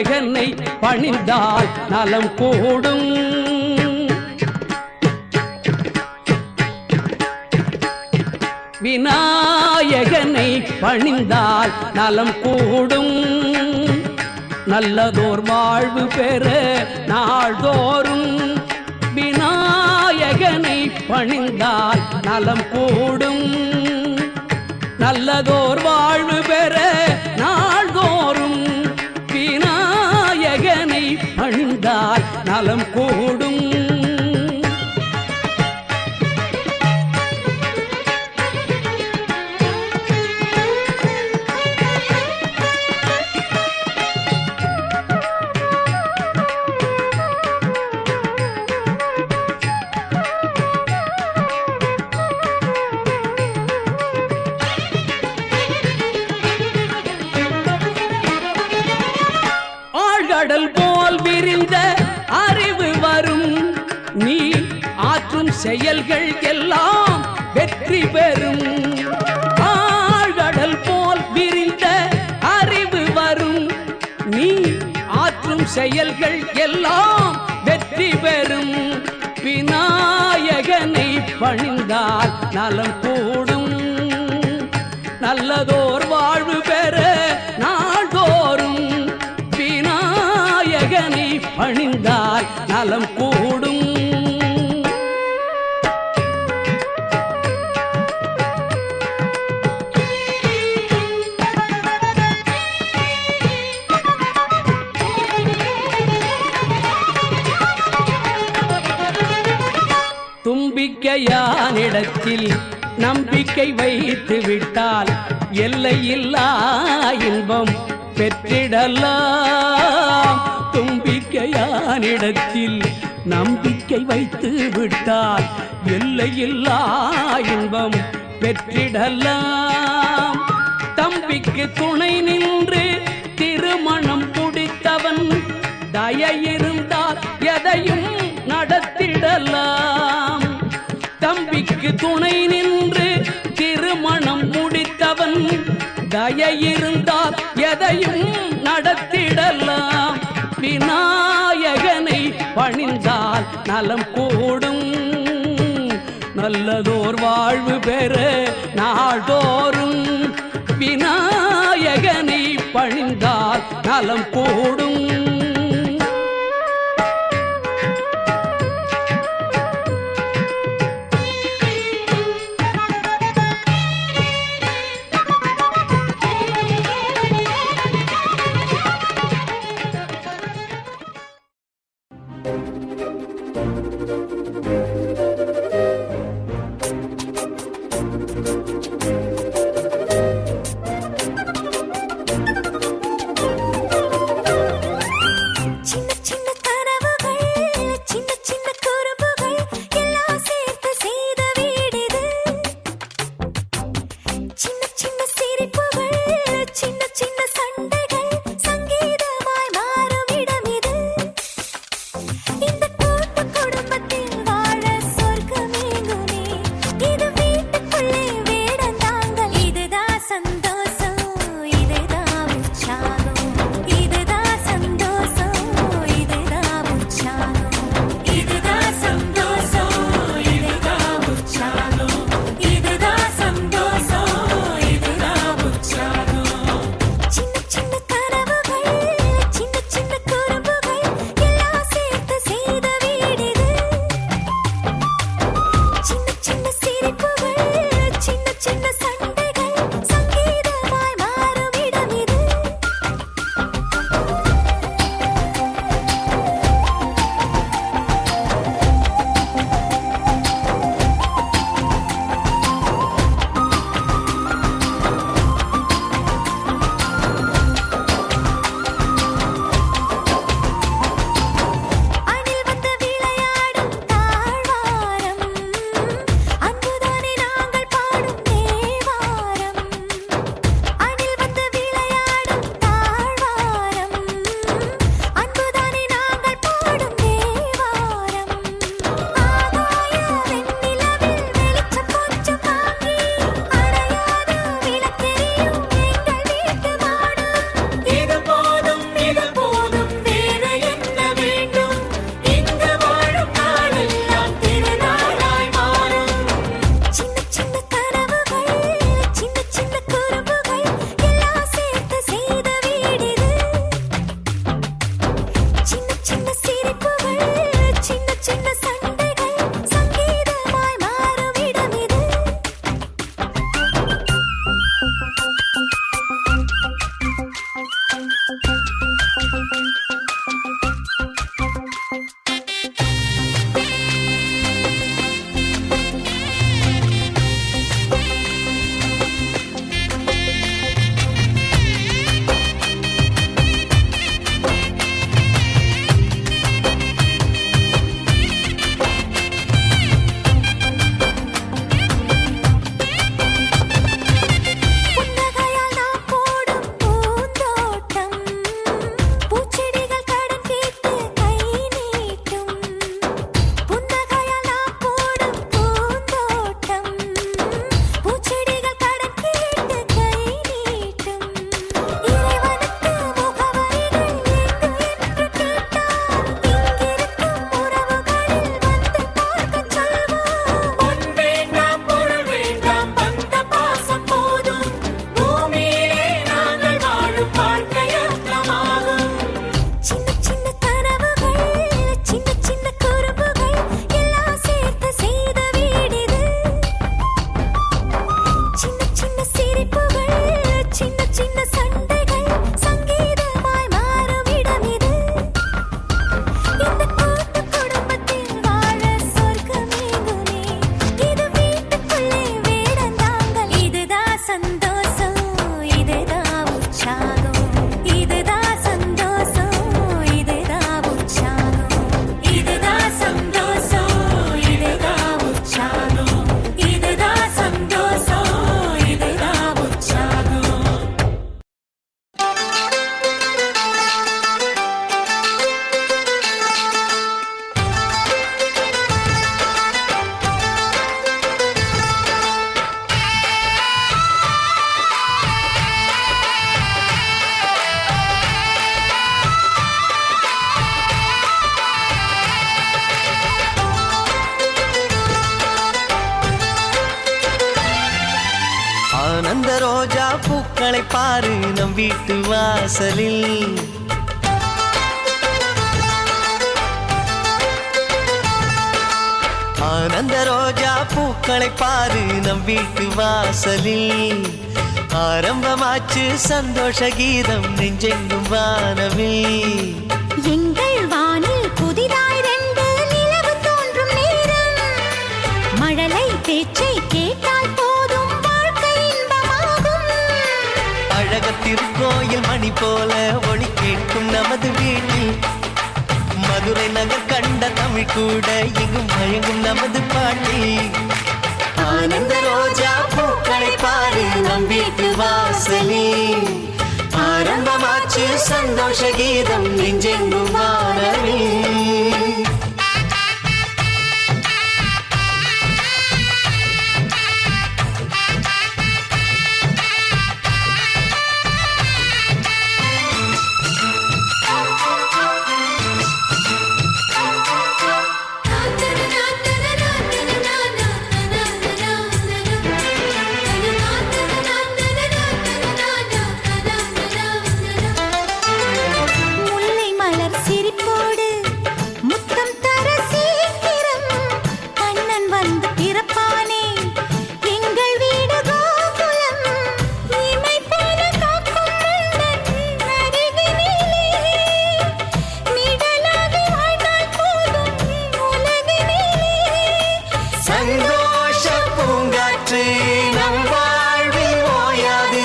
விநாயகனை பணிந்தால் நலம் கூடும். விநாயகனை பணிந்தால் நலம் கூடும். நல்லதோர் வாழ்வு பெற நாள்தோறும் விநாயகனை பணிந்தால் நலம் கூடும். நல்லதோர் வாழ்வு பெற நாள்தோறும் விநாயகனை பணிந்தால் நலம் கூடும். கடல் போல் விரிந்த அறிவு வரும். நீ ஆற்றும் செயல்கள் எல்லாம் வெற்றி பெறும். ஆழ்கடல் போல் விரிந்த அறிவு வரும். நீ ஆற்றும் செயல்கள் எல்லாம் வெற்றி பெறும். விநாயகனை பணிந்தால் நலம் கூடும். நல்லதோர் வாழ்வு பெற நாள்தோறும் விநாயகனை பணிந்தால் நலம் கூடும். தும்பிக்கையானிடத்தில் நம்பிக்கை வைத்து விட்டால் எல்லையில்லா இன்பம் பெற்றிடலாம். தும்பிக்கையானிடத்தில் நம்பிக்கை வைத்து விட்டால் எல்லையில்லா இன்பம் பெற்றிடலாம். தம்பிக்கு துணை நின்று திருமணம் முடித்தவன் தயையிருந்தால் எதையும் நடத்திடலாம். தம்பிக்கு துணை நின்று திருமணம் முடித்தவன் தயையிருந்தால் எதையும் நடத்திடலாம். விநாயகனை பணிந்தால் நலம் கூடும். நல்லதோர் வாழ்வு பெற நாள்தோறும் விநாயகனை பணிந்தால் நலம் கூடும். இந்த கூட்டு குடும்பத்தில் வாழ ஆனந்த ரோஜா பூக்களை பாரு நம் வீட்டு வாசலில். ஆனந்த ரோஜா பூக்களை பாரு நம் வீட்டு வாசலில். ஆரம்பமாச்சு சந்தோஷ கீதம் நெஞ்செங்கும் வானவில். எங்கள் வானில் புதிதாய் 2 நிலவு தோன்றும் நேரம். மழலை பேச்சை கேட்டால் போதும் வாழ்க்கை இன்பமாகும். அழக திருக்கோயில் மணி போல ஒளி கேட்கும் நமது வீட்டில். மதுரை நகர் கண்ட தமிழ் கூட இங்கும் மயங்கும் நமது பாட்டி. ஆனந்த ரோஜா பூக்களை பாரு நம் வீட்டு வாசலில். ஆரம்பமாச்சு சந்தோஷ கீதம் நெஞ்செங்கும் வானவில். சந்தோஷ பூங்காற்று நம் வாழ்வில் ஓயாது.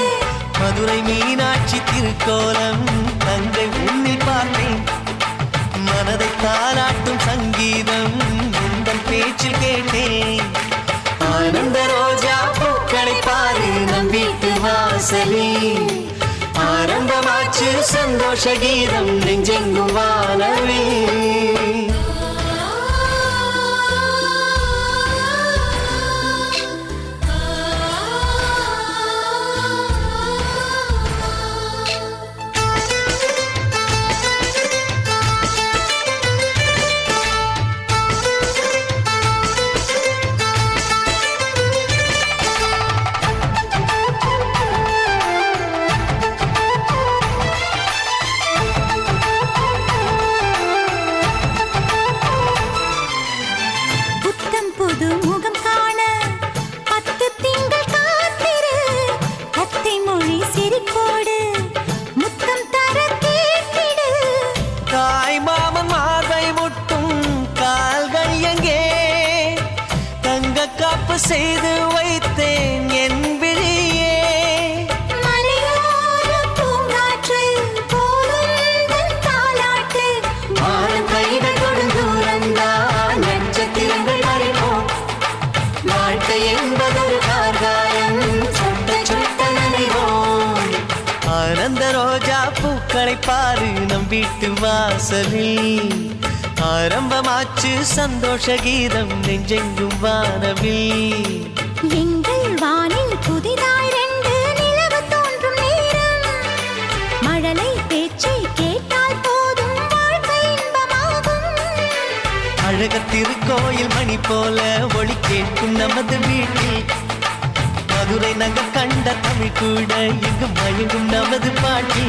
மதுரை மீனாட்சி திருக்கோலம் தங்கை உன்னில் பார்த்தேன். மனதை தாளாட்டும் சங்கீதம் உந்தன் பேச்சில் கேட்டேன். ஆனந்த ரோஜா பூக்களை பாரு நம் வீட்டு வாசலில். ஆரம்பமாச்சு சந்தோஷ கீதம் நெஞ்செங்கும் வானவில். செய்து வைத்தேன் என் விழியே. மலையோர பூங்காற்று போலும் தாலாட்டு. வானம் கைகள் தொடும் தூரம்தான் நட்சத்திரங்கள் மறைப்போம். வாழ்க்கை என்பதொரு கார்காலம் சொட்ட சொட்ட நனைவோம். ஆனந்த ரோஜா பூக்களை பாரு நம் வீட்டு வாசலில். ஆரம்பமாச்சு சந்தோஷ கீதம் நெஞ்செங்கும் வானவில். எங்கள் வானில் புதிதாய் 2 நிலவு தோன்றும் நேரம். மழலை பேச்சை கேட்டால் போதும் வாழ்க்கை இன்பமாகும். அழக திருக்கோயில் மணி போல ஒளி கேட்கும் நமது வீட்டில். மதுரை நகர் கண்ட தமிழ் கூட இங்கு மயங்கும் நமது பாட்டி.